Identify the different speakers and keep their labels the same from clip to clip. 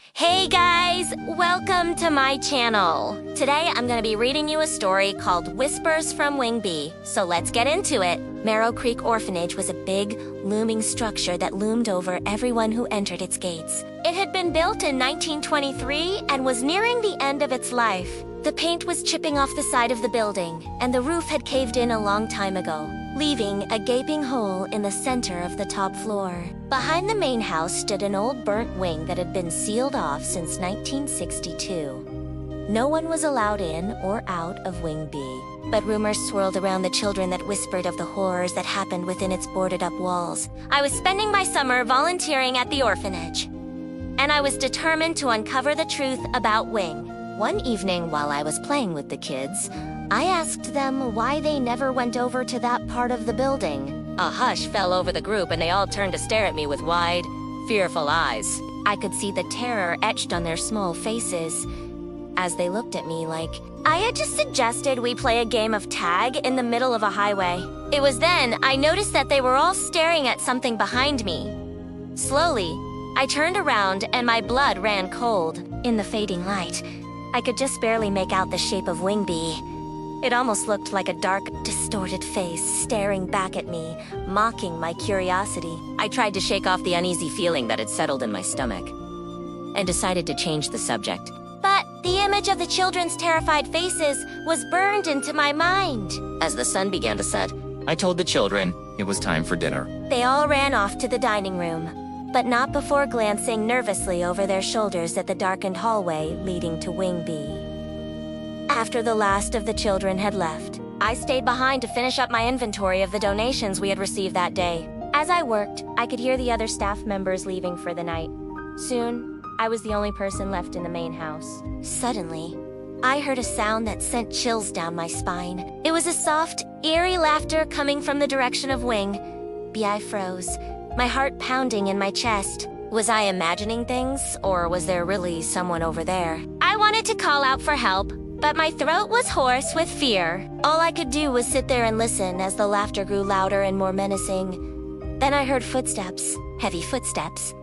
Speaker 1: Hey guys, welcome to my channel. Today I'm gonna be reading you a story called Whispers from Wingby, so let's get into it. Marrow Creek Orphanage was a big, looming structure that loomed over everyone who entered its gates. It had been built in 1923 and was nearing the end of its life. The paint was chipping off the side of the building, and the roof had caved in a long time ago, leaving a gaping hole in the center of the top floor. Behind the main house stood an old burnt wing that had been sealed off since 1962. No one was allowed in or out of Wing B, but rumors swirled around the children that whispered of the horrors that happened within its boarded-up walls. I was spending my summer volunteering at the orphanage, and I was determined to uncover the truth about Wing. One evening while I was playing with the kids, I asked them why they never went over to that part of the building. A hush fell over the group and they all turned to stare at me with wide, fearful eyes. I could see the terror etched on their small faces as they looked at me like I had just suggested we play a game of tag in the middle of a highway. It was then I noticed that they were all staring at something behind me. Slowly, I turned around and my blood ran cold. In the fading light, I could just barely make out the shape of Wingby. It almost looked like a dark, distorted face staring back at me, mocking my curiosity. I tried to shake off the uneasy feeling that had settled in my stomach, and decided to change the subject. But the image of the children's terrified faces was burned into my mind. As the sun began to set,
Speaker 2: I told the children it was time for dinner.
Speaker 1: They all ran off to the dining room, but not before glancing nervously over their shoulders at the darkened hallway leading to Wing B. After the last of the children had left, I stayed behind to finish up my inventory of the donations we had received that day. As I worked, I could hear the other staff members leaving for the night. Soon, I was the only person left in the main house. Suddenly, I heard a sound that sent chills down my spine. It was a soft, eerie laughter coming from the direction of Wing. I froze, my heart pounding in my chest. Was I imagining things, or was there really someone over there? I wanted to call out for help, but my throat was hoarse with fear. All I could do was sit there and listen as the laughter grew louder and more menacing. Then I heard footsteps, heavy footsteps.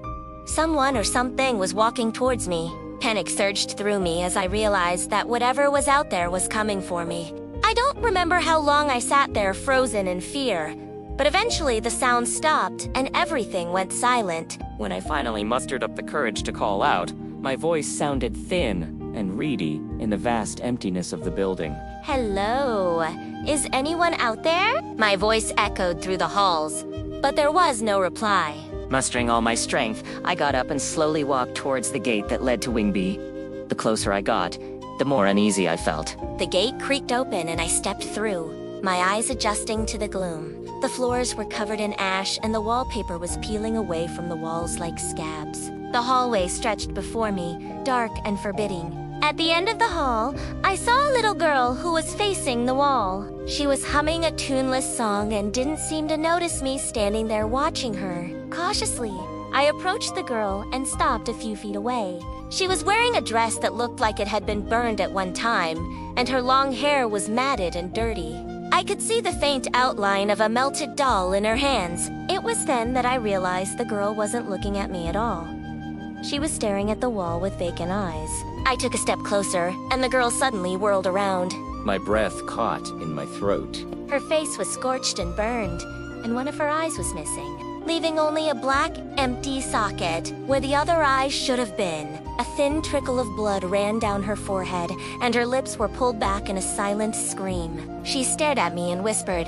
Speaker 1: Someone or something was walking towards me. Panic surged through me as I realized that whatever was out there was coming for me. I don't remember how long I sat there frozen in fear, but eventually the sound stopped and everything went silent.
Speaker 2: When I finally mustered up the courage to call out, my voice sounded thin and reedy in the vast emptiness of the building.
Speaker 1: Hello? Is anyone out there? My voice echoed through the halls, but there was no reply.
Speaker 2: Mustering all my strength, I got up and slowly walked towards the gate that led to Wingby. The closer I got, the more uneasy I felt.
Speaker 1: The gate creaked open and I stepped through, my eyes adjusting to the gloom. The floors were covered in ash and the wallpaper was peeling away from the walls like scabs. The hallway stretched before me, dark and forbidding. At the end of the hall, I saw a little girl who was facing the wall. She was humming a tuneless song and didn't seem to notice me standing there watching her. Cautiously, I approached the girl and stopped a few feet away. She was wearing a dress that looked like it had been burned at one time, and her long hair was matted and dirty. I could see the faint outline of a melted doll in her hands. It was then that I realized the girl wasn't looking at me at all. She was staring at the wall with vacant eyes. I took a step closer, and the girl suddenly whirled around.
Speaker 2: My breath caught in my throat.
Speaker 1: Her face was scorched and burned, and one of her eyes was missing, leaving only a black, empty socket where the other eye should have been. A thin trickle of blood ran down her forehead, and her lips were pulled back in a silent scream. She stared at me and whispered,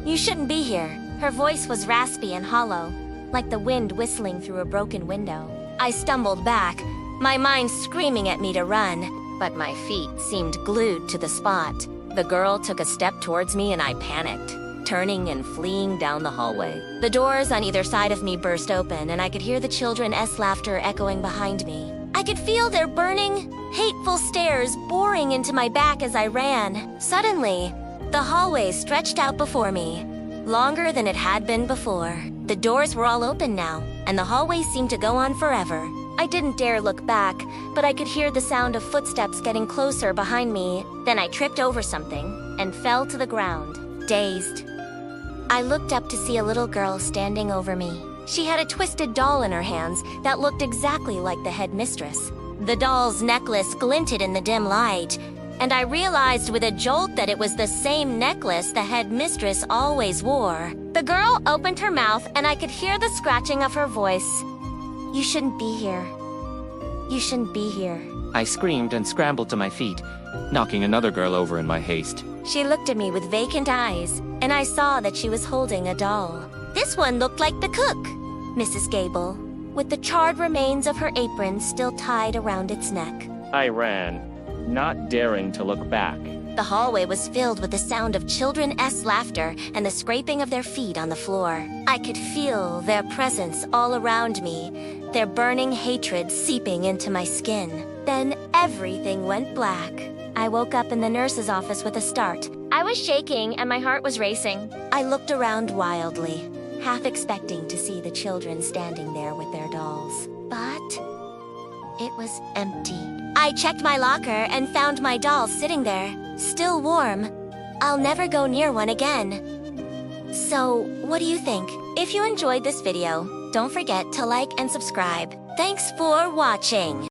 Speaker 1: "You shouldn't be here." Her voice was raspy and hollow, like the wind whistling through a broken window. I stumbled back, my mind screaming at me to run, but my feet seemed glued to the spot. The girl took a step towards me and I panicked, turning and fleeing down the hallway. The doors on either side of me burst open and I could hear the children's laughter echoing behind me. I could feel their burning, hateful stares boring into my back as I ran. Suddenly, the hallway stretched out before me, longer than it had been before. The doors were all open now, and the hallway seemed to go on forever. I didn't dare look back, but I could hear the sound of footsteps getting closer behind me. Then I tripped over something and fell to the ground, dazed. I looked up to see a little girl standing over me. She had a twisted doll in her hands that looked exactly like the headmistress. The doll's necklace glinted in the dim light, and I realized with a jolt that it was the same necklace the headmistress always wore. The girl opened her mouth, and I could hear the scratching of her voice. "You shouldn't be here. You shouldn't be here."
Speaker 2: I screamed and scrambled to my feet, knocking another girl over in my haste.
Speaker 1: She looked at me with vacant eyes, and I saw that she was holding a doll. This one looked like the cook, Mrs. Gable, with the charred remains of her apron still tied around its neck.
Speaker 3: I ran, not daring to look back.
Speaker 1: The hallway was filled with the sound of children's laughter and the scraping of their feet on the floor. I could feel their presence all around me, their burning hatred seeping into my skin. Then everything went black. I woke up in the nurse's office with a start. I was shaking and my heart was racing. I looked around wildly, half expecting to see the children standing there with their dolls. But it was empty. I checked my locker and found my doll sitting there, still warm. I'll never go near one again. So, what do you think? If you enjoyed this video, don't forget to like and subscribe. Thanks for watching.